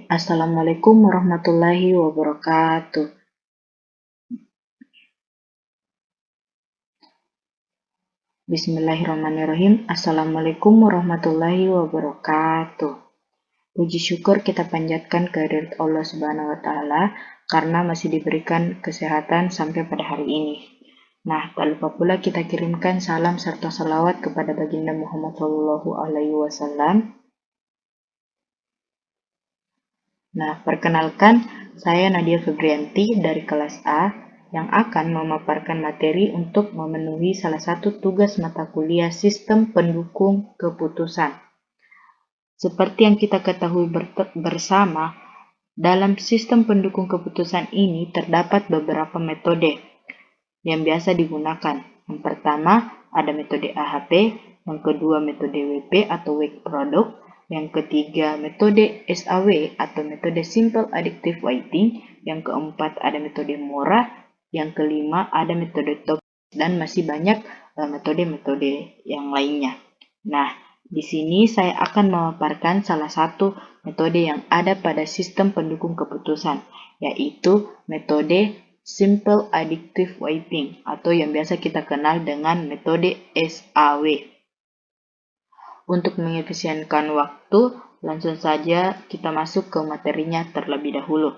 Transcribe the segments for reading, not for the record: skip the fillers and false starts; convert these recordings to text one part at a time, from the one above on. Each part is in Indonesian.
Assalamualaikum warahmatullahi wabarakatuh. Bismillahirrahmanirrahim. Assalamualaikum warahmatullahi wabarakatuh. Puji syukur kita panjatkan kehadirat Allah Subhanahu wa Ta'ala karena masih diberikan kesehatan sampai pada hari ini. Nah, tak lupa pula kita kirimkan salam serta salawat kepada baginda Muhammad SAW. Nah, perkenalkan, saya Nadia Febrianti dari kelas A yang akan memaparkan materi untuk memenuhi salah satu tugas mata kuliah Sistem Pendukung Keputusan. Seperti yang kita ketahui bersama, dalam sistem pendukung keputusan ini terdapat beberapa metode yang biasa digunakan. Yang pertama, ada metode AHP, yang kedua metode WP atau Work Product, yang ketiga metode SAW atau metode Simple Additive Weighting, yang keempat ada metode Mora, yang kelima ada metode Top, dan masih banyak metode-metode yang lainnya. Nah, di sini saya akan memaparkan salah satu metode yang ada pada sistem pendukung keputusan, yaitu metode Simple Additive Weighting atau yang biasa kita kenal dengan metode SAW. Untuk mengefisienkan waktu, langsung saja kita masuk ke materinya terlebih dahulu.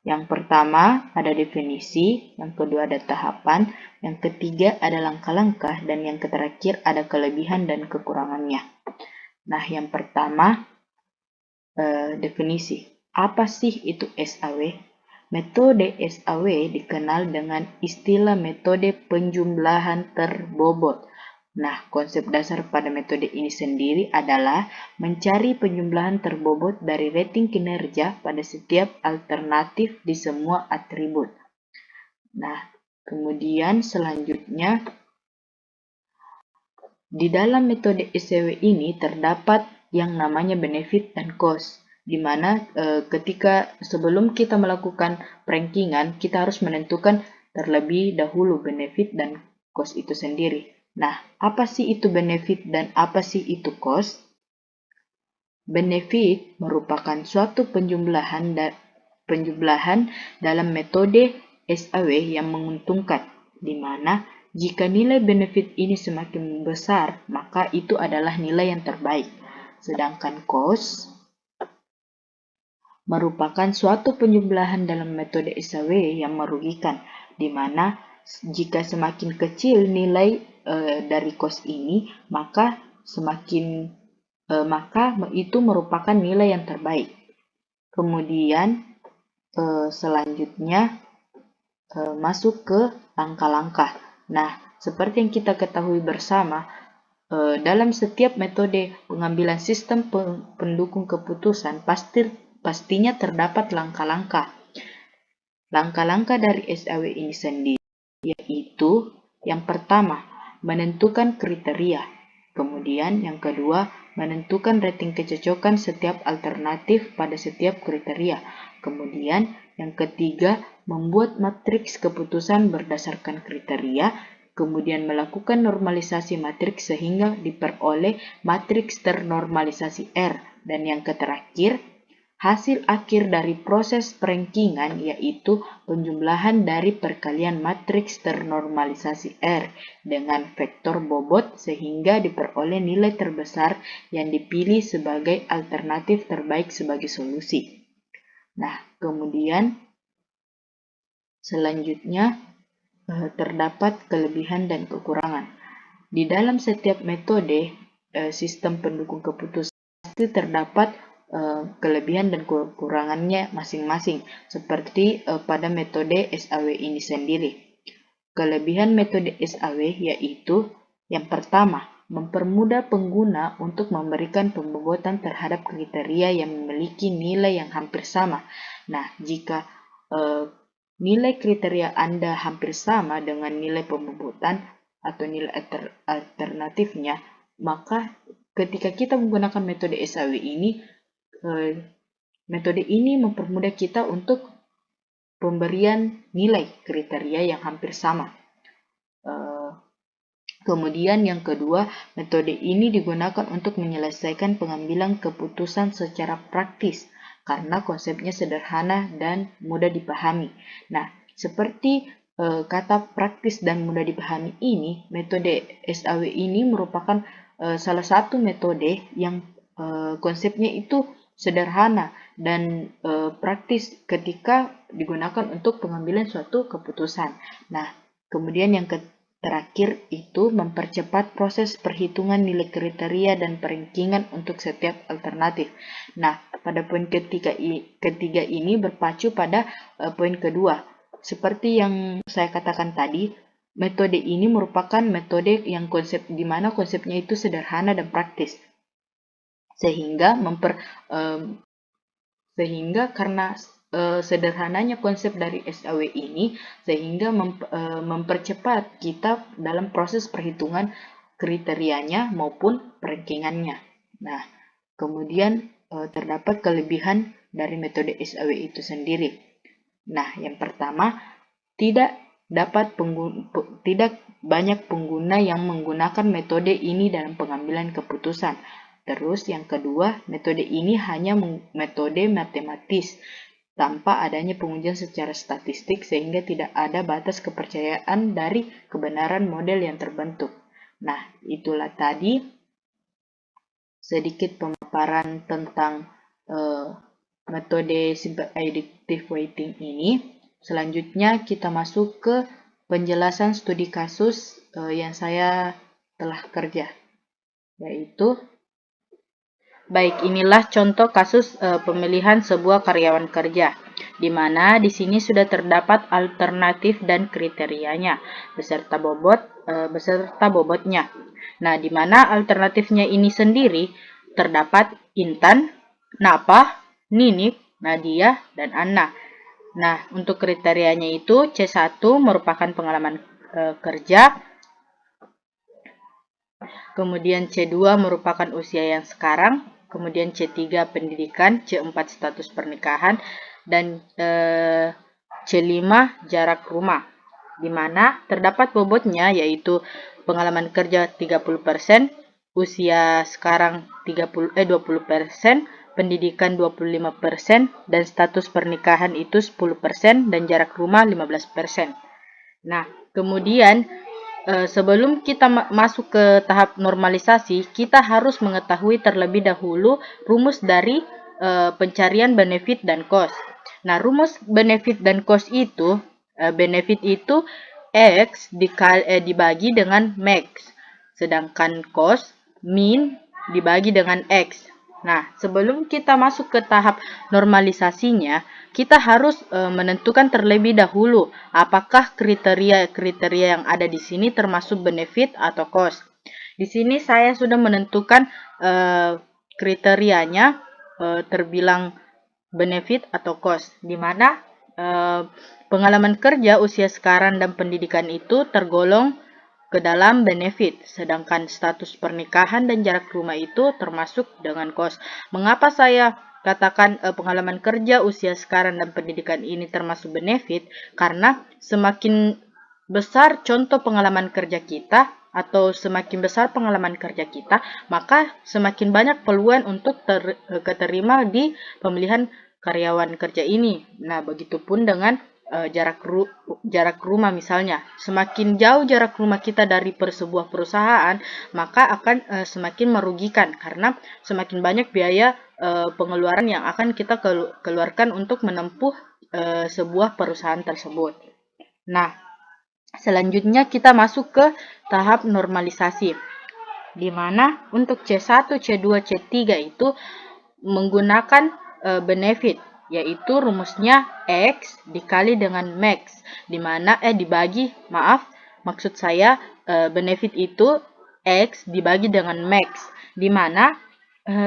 Yang pertama ada definisi, yang kedua ada tahapan, yang ketiga ada langkah-langkah, dan yang terakhir ada kelebihan dan kekurangannya. Nah, yang pertama definisi. Apa sih itu SAW? Metode SAW dikenal dengan istilah metode penjumlahan terbobot. Nah, konsep dasar pada metode ini sendiri adalah mencari penjumlahan terbobot dari rating kinerja pada setiap alternatif di semua atribut. Nah, kemudian selanjutnya, di dalam metode SAW ini terdapat yang namanya benefit dan cost, di mana ketika sebelum kita melakukan rankingan, kita harus menentukan terlebih dahulu benefit dan cost itu sendiri. Nah, apa sih itu benefit dan apa sih itu cost? Benefit merupakan suatu penjumlahan dalam metode SAW yang menguntungkan, di mana jika nilai benefit ini semakin besar, maka itu adalah nilai yang terbaik. Sedangkan cost merupakan suatu penjumlahan dalam metode SAW yang merugikan, di mana jika semakin kecil nilai dari cost ini, maka itu merupakan nilai yang terbaik. Kemudian selanjutnya masuk ke langkah-langkah. Nah, seperti yang kita ketahui bersama, dalam setiap metode pengambilan sistem pendukung keputusan pastinya terdapat langkah-langkah. Langkah-langkah dari SAW ini sendiri yaitu yang pertama, menentukan kriteria. Kemudian yang kedua, menentukan rating kecocokan setiap alternatif pada setiap kriteria. Kemudian yang ketiga, membuat matriks keputusan berdasarkan kriteria. Kemudian melakukan normalisasi matriks sehingga diperoleh matriks ternormalisasi R. Dan yang terakhir, hasil akhir dari proses perankingan yaitu penjumlahan dari perkalian matriks ternormalisasi R dengan vektor bobot sehingga diperoleh nilai terbesar yang dipilih sebagai alternatif terbaik sebagai solusi. Nah, kemudian selanjutnya terdapat kelebihan dan kekurangan. Di dalam setiap metode sistem pendukung keputusan pasti terdapat kelebihan dan kekurangannya masing-masing, seperti pada metode SAW ini sendiri. Kelebihan metode SAW yaitu yang pertama, mempermudah pengguna untuk memberikan pembobotan terhadap kriteria yang memiliki nilai yang hampir sama. Nah, jika nilai kriteria Anda hampir sama dengan nilai pembobotan atau nilai alternatifnya, maka ketika kita menggunakan metode SAW ini, metode ini mempermudah kita untuk pemberian nilai kriteria yang hampir sama. Kemudian yang kedua, metode ini digunakan untuk menyelesaikan pengambilan keputusan secara praktis, karena konsepnya sederhana dan mudah dipahami. Nah, seperti kata praktis dan mudah dipahami ini, metode SAW ini merupakan salah satu metode yang konsepnya itu sederhana dan praktis ketika digunakan untuk pengambilan suatu keputusan. Nah, kemudian yang terakhir itu mempercepat proses perhitungan nilai kriteria dan perankingan untuk setiap alternatif. Nah, pada poin ketiga ini berpacu pada poin kedua. Seperti yang saya katakan tadi, metode ini merupakan metode yang di mana konsepnya itu sederhana dan praktis. Sehingga karena sederhananya konsep dari SAW ini, sehingga mempercepat kita dalam proses perhitungan kriterianya maupun perankingannya. Nah, kemudian terdapat kelebihan dari metode SAW itu sendiri. Nah, yang pertama, tidak banyak pengguna yang menggunakan metode ini dalam pengambilan keputusan. Terus yang kedua, metode ini hanya metode matematis tanpa adanya pengujian secara statistik sehingga tidak ada batas kepercayaan dari kebenaran model yang terbentuk. Nah, itulah tadi sedikit pemaparan tentang metode simple additive weighting ini. Selanjutnya kita masuk ke penjelasan studi kasus yang saya telah kerja, yaitu baik, inilah contoh kasus pemilihan sebuah karyawan kerja, di mana di sini sudah terdapat alternatif dan kriterianya beserta bobotnya. Nah, di mana alternatifnya ini sendiri terdapat Intan, Napah, Ninik, Nadia, dan Anna. Nah, untuk kriterianya itu C1 merupakan pengalaman kerja, kemudian C2 merupakan usia yang sekarang, kemudian C3 pendidikan, C4 status pernikahan, dan C5 jarak rumah, di mana terdapat bobotnya yaitu pengalaman kerja 30%, usia sekarang 20%, pendidikan 25%, dan status pernikahan itu 10%, dan jarak rumah 15%. Nah, kemudian sebelum kita masuk ke tahap normalisasi, kita harus mengetahui terlebih dahulu rumus dari pencarian benefit dan cost. Nah, rumus benefit dan cost itu, benefit itu X dibagi dengan max, sedangkan cost min dibagi dengan X. Nah, sebelum kita masuk ke tahap normalisasinya, kita harus menentukan terlebih dahulu apakah kriteria-kriteria yang ada di sini termasuk benefit atau cost. Di sini saya sudah menentukan kriterianya terbilang benefit atau cost, di mana pengalaman kerja, usia sekarang, dan pendidikan itu tergolong ke dalam benefit, sedangkan status pernikahan dan jarak rumah itu termasuk dengan cost. Mengapa saya katakan pengalaman kerja, usia sekarang, dan pendidikan ini termasuk benefit? Karena semakin besar contoh pengalaman kerja kita atau semakin besar pengalaman kerja kita, maka semakin banyak peluang untuk keterima di pemilihan karyawan kerja ini. Nah, begitupun dengan jarak rumah misalnya. Semakin jauh jarak rumah kita dari sebuah perusahaan, maka akan semakin merugikan karena semakin banyak biaya pengeluaran yang akan kita keluarkan untuk menempuh sebuah perusahaan tersebut. Nah, selanjutnya kita masuk ke tahap normalisasi, di mana untuk C1, C2, C3 itu menggunakan benefit, yaitu rumusnya X dikali dengan max, maksud saya benefit itu X dibagi dengan max, di mana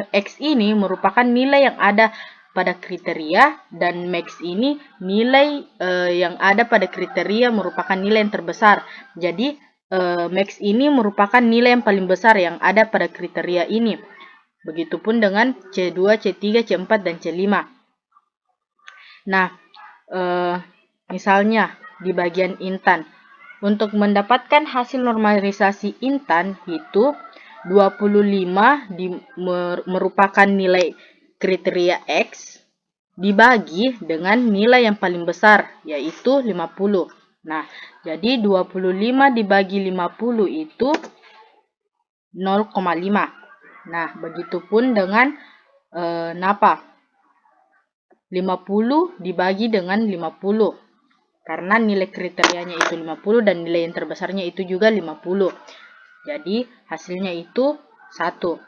X ini merupakan nilai yang ada pada kriteria dan max ini nilai yang ada pada kriteria merupakan nilai yang terbesar. Jadi max ini merupakan nilai yang paling besar yang ada pada kriteria ini. Begitupun dengan C2, C3, C4, dan C5. Nah, misalnya di bagian Intan, untuk mendapatkan hasil normalisasi Intan itu 25 merupakan nilai kriteria X, dibagi dengan nilai yang paling besar, yaitu 50. Nah, jadi 25 dibagi 50 itu 0,5. Nah, begitupun dengan napa. 50 dibagi dengan 50. Karena nilai kriterianya itu 50 dan nilai yang terbesarnya itu juga 50. Jadi, hasilnya itu 1.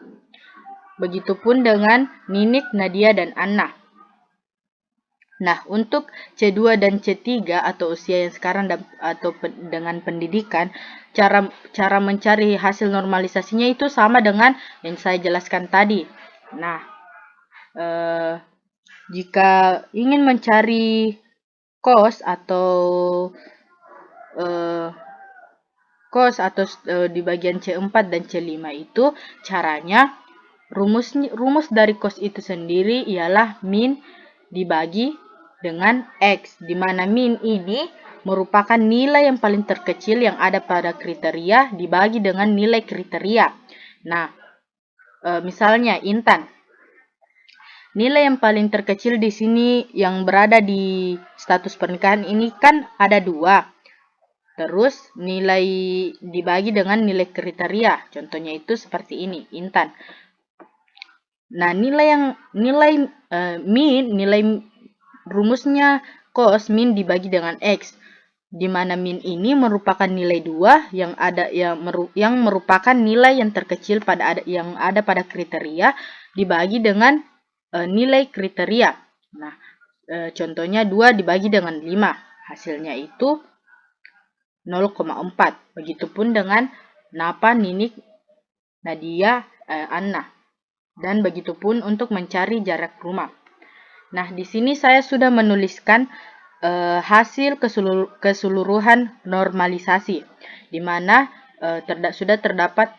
Begitupun dengan Ninik, Nadia, dan Anna. Nah, untuk C2 dan C3 atau usia yang sekarang atau dengan pendidikan, cara mencari hasil normalisasinya itu sama dengan yang saya jelaskan tadi. Nah, jika ingin mencari kos atau di bagian C4 dan C5 itu caranya rumus dari kos itu sendiri ialah min dibagi dengan X, di mana min ini merupakan nilai yang paling terkecil yang ada pada kriteria dibagi dengan nilai kriteria. Nah, misalnya Intan. Nilai yang paling terkecil di sini yang berada di status pernikahan ini kan ada 2. Terus nilai dibagi dengan nilai kriteria. Contohnya itu seperti ini, Intan. Nah, nilai rumusnya cos min dibagi dengan X, di mana min ini merupakan nilai 2 yang merupakan nilai yang terkecil yang ada pada kriteria dibagi dengan nilai kriteria. Nah, contohnya 2 dibagi dengan 5, hasilnya itu 0,4. Begitupun dengan Napa, Ninik, Nadia, Anna. Dan begitupun untuk mencari jarak rumah. Nah, di sini saya sudah menuliskan hasil keseluruhan normalisasi, di mana sudah terdapat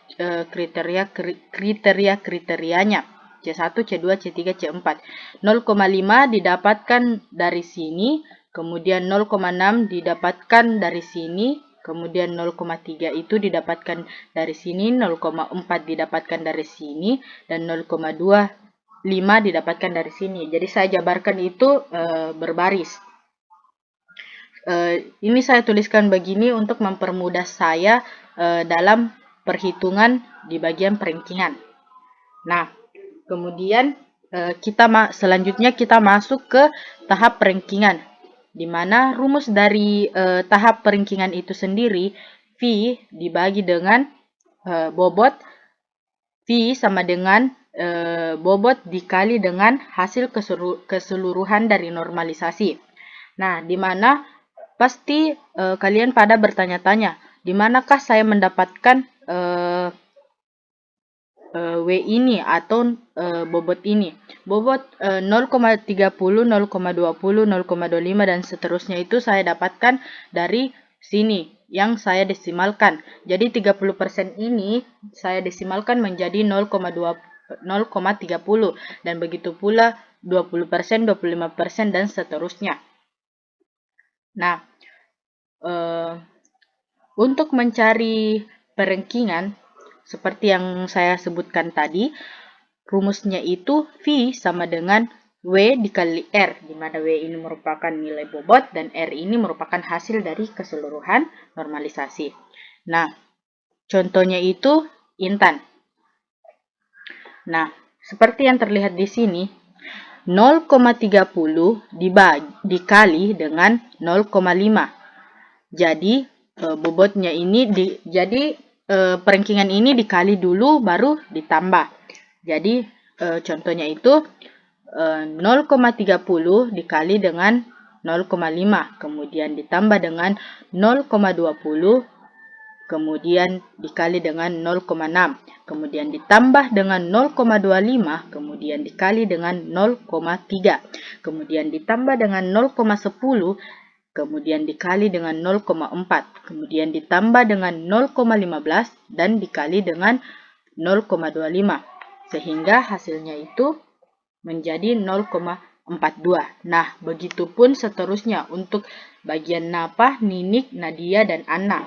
kriteria-kriterianya. C1, C2, C3, C4. 0,5 didapatkan dari sini, kemudian 0,6 didapatkan dari sini, kemudian 0,3 itu didapatkan dari sini, 0,4 didapatkan dari sini, dan 0,25 didapatkan dari sini. Jadi saya jabarkan itu berbaris. Ini saya tuliskan begini untuk mempermudah saya dalam perhitungan di bagian perankingan. Nah, kemudian selanjutnya kita masuk ke tahap perankingan, di mana rumus dari tahap perankingan itu sendiri, V dibagi dengan bobot, V sama dengan bobot dikali dengan hasil keseluruhan dari normalisasi. Nah, di mana pasti kalian pada bertanya-tanya, di manakah saya mendapatkan W ini atau bobot ini. Bobot 0,30, 0,20, 0,25 dan seterusnya itu saya dapatkan dari sini yang saya desimalkan. Jadi 30% ini saya desimalkan menjadi 0,30 dan begitu pula 20%, 25% dan seterusnya. Nah, untuk mencari perankingan seperti yang saya sebutkan tadi, rumusnya itu V sama dengan W dikali R, di mana W ini merupakan nilai bobot dan R ini merupakan hasil dari keseluruhan normalisasi. Nah, contohnya itu Intan. Nah, seperti yang terlihat di sini, 0,30 dikali dengan 0,5. Jadi, bobotnya ini perankingan ini dikali dulu baru ditambah. Jadi contohnya itu 0,30 dikali dengan 0,5, kemudian ditambah dengan 0,20, kemudian dikali dengan 0,6, kemudian ditambah dengan 0,25, kemudian dikali dengan 0,3, kemudian ditambah dengan 0,10, kemudian dikali dengan 0,4, kemudian ditambah dengan 0,15 dan dikali dengan 0,25, sehingga hasilnya itu menjadi 0,42. Nah, begitupun seterusnya untuk bagian Napa, Ninik, Nadia, dan Anna.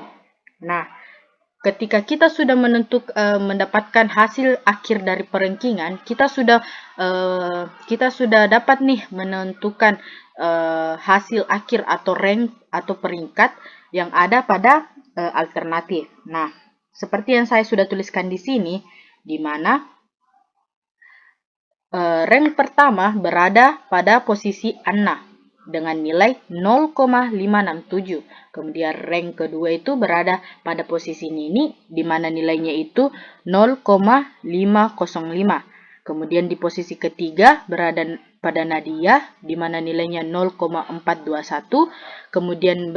Nah, ketika kita sudah mendapatkan hasil akhir dari perankingan, kita sudah dapat nih menentukan hasil akhir atau rank atau peringkat yang ada pada alternatif. Nah, seperti yang saya sudah tuliskan di sini, di mana rank pertama berada pada posisi Anna dengan nilai 0,567. Kemudian rank kedua itu berada pada posisi Nini di mana nilainya itu 0,505. Kemudian di posisi ketiga berada pada Nadia di mana nilainya 0,421. Kemudian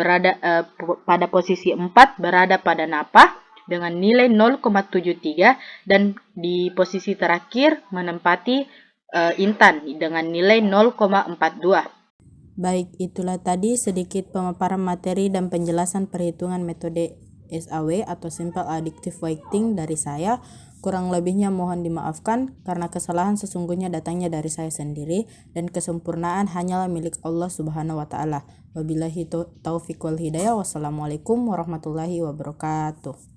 pada posisi 4 berada pada Napa dengan nilai 0,73 dan di posisi terakhir menempati Intan dengan nilai 0,42. Baik, itulah tadi sedikit pemaparan materi dan penjelasan perhitungan metode SAW atau Simple Additive Weighting dari saya. Kurang lebihnya mohon dimaafkan karena kesalahan sesungguhnya datangnya dari saya sendiri dan kesempurnaan hanyalah milik Allah Subhanahu wa taala. Wabillahi taufiq wal hidayah. Wassalamualaikum warahmatullahi wabarakatuh.